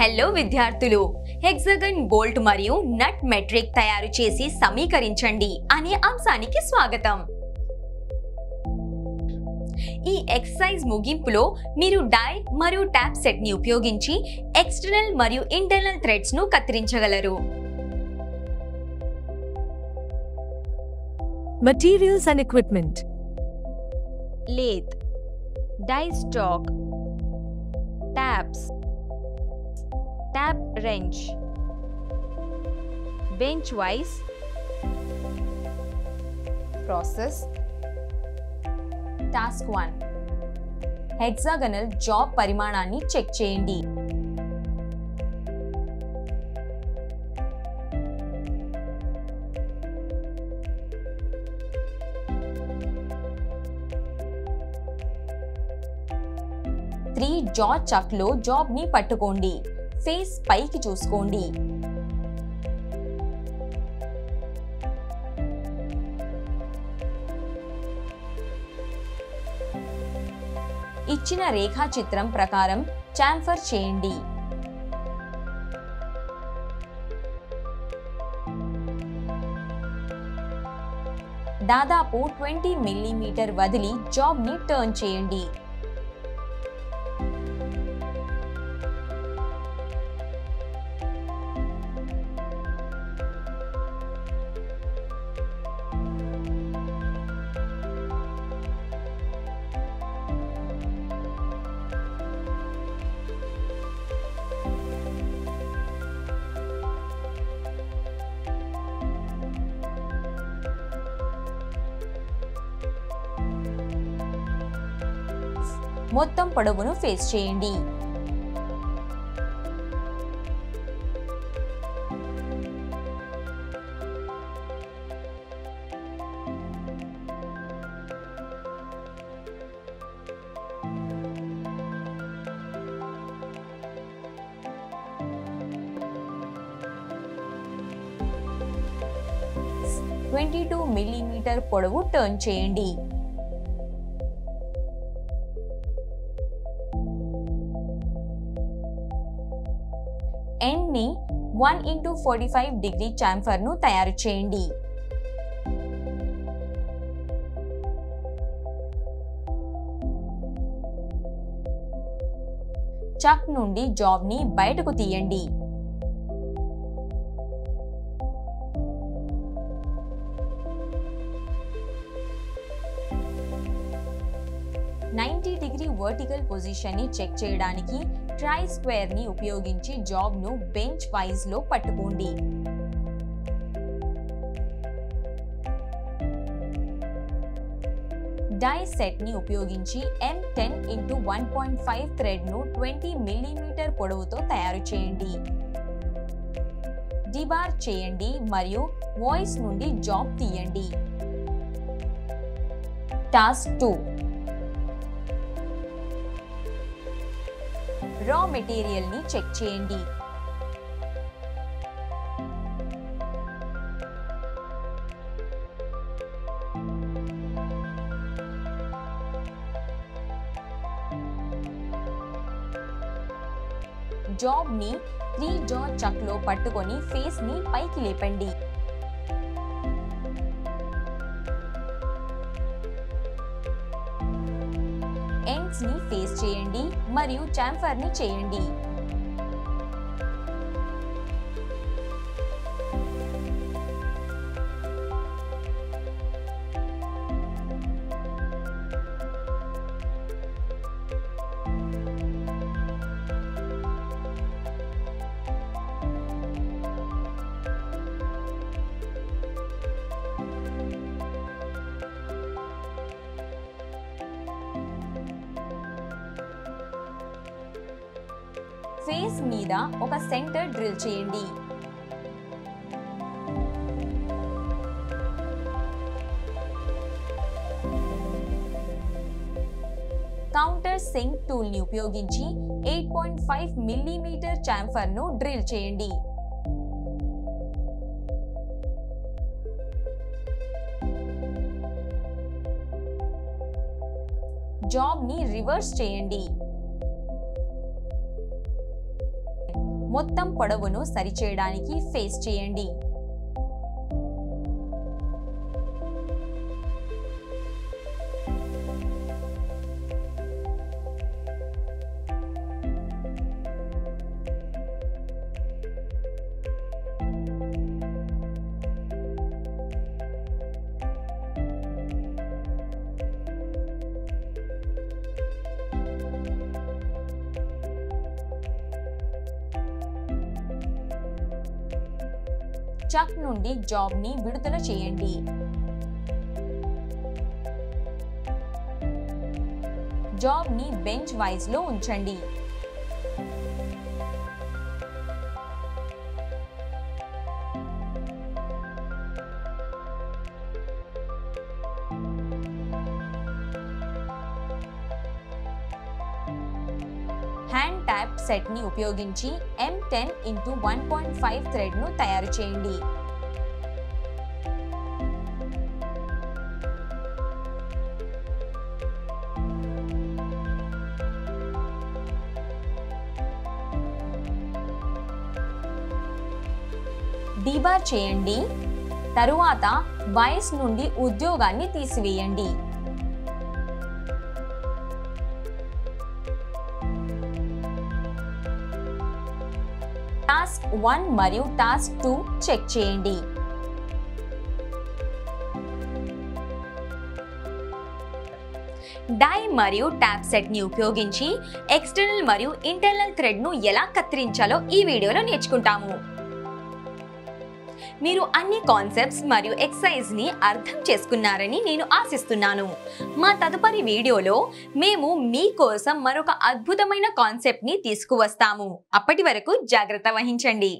Hello విద్యార్థులు, hexagon bolt మరియు నట్ metric తయారు చేసి సమీకరించండి అనే అంశానికి స్వాగతం. ఈ ఎక్సర్సైజ్ ముగింపులో మీరు డై మరియు ట్యాప్ సెట్ ని ఉపయోగించి ఎక్స్టర్నల్ మరియు ఇంటర్నల్ థ్రెడ్స్ ను కత్తిరించగలరు. Materials and equipment. Lathe, die stalk, taps, tap wrench, bench vise. Process. Task 1. Hexagonal job పరిమాణాన్ని చెక్ చేయండి. జా చక్ లో జాబ్ ని పట్టుకోండి. ఫేస్ పైకి చూసుకోండి. ఇచ్చిన రేఖాచిత్రం ప్రకారం చాంఫర్ చేయండి. దాదాపు 20 మిల్లీమీటర్ వదిలి జాబ్ ని టర్న్ చేయండి. మొత్తం పొడవును ఫేస్ చేయండి. (22 మిల్లీమీటర్) పొడవు టర్న్ చేయండి. ఎండ్ ని 1x45 డిగ్రీ చాంఫర్ ను తయారు చేయండి. చక్ నుండి జాబ్ ని బయటకు తీయండి. డిగ్రీ వర్టికల్ పొజిషన్ ని చెక్ చేయడానికి ట్రై స్క్వేర్ ని ఉపయోగించి జాబ్ ను బెంచ్ వైజ్ లో పట్టుకోండి. డై సెట్ ని ఉపయోగించి M10x1.5 థ్రెడ్ ను 20 మిల్లీమీటర్ పొడవుతో తయారు చేయండి. డిబార్ చేయండి మరియు వాయిస్ నుండి జాబ్ తీయండి. టాస్క్ 2. రా మెటీరియల్ ని చెక్ చేయండి. జాబ్ ని 3 జా చక్ లో పట్టుకొని ఫేస్ ని పైకి లేపండి. ఎండ్స్ ని ఫేస్ చేయండి మరియు చాంఫర్ ని చేయండి. ఫేస్ మీద ఒక సెంటర్ డ్రిల్ చేయండి. కౌంటర్ సింక్ టూల్ ని ఉపయోగించి 8.5 మిల్లీమీటర్ చాంఫర్ ను డ్రిల్ చేయండి. జాబ్ ని రివర్స్ చేయండి. మొత్తం పొడవును సరిచేయడానికి ఫేస్ చేయండి. చక్ నుండి జాబ్ ని విడుదల చేయండి. జాబ్ ని బెంచ్ వైజ్ లో ఉంచండి. హ్యాండ్ ట్యాప్ సెట్ ని ఉపయోగించి M10 x 1.5 థ్రెడ్ ను తయారు చేయండి. డీబార్ చేయండి. తరువాత వైర్స్ నుండి ఉద్యోగాన్ని తీసివేయండి. టాస్క్ 1 మరియు టాస్క్ 2 చెక్ చేయండి. డై మరియు ట్యాప్ సెట్ ని ఉపయోగించి ఎక్స్టర్నల్ మరియు ఇంటర్నల్ థ్రెడ్ ను ఎలా కత్తిరించాలో ఈ వీడియోలో నేర్చుకుంటాము. మీరు అన్ని కాన్సెప్ట్స్ మరియు ఎక్సర్సైజ్ ని అర్థం చేసుకున్నారని నేను ఆశిస్తున్నాను. మా తదుపరి వీడియోలో మేము మీకోసం మరొక అద్భుతమైన కాన్సెప్ట్ ని తీసుకువస్తాము. అప్పటి వరకు జాగ్రత్త వహించండి.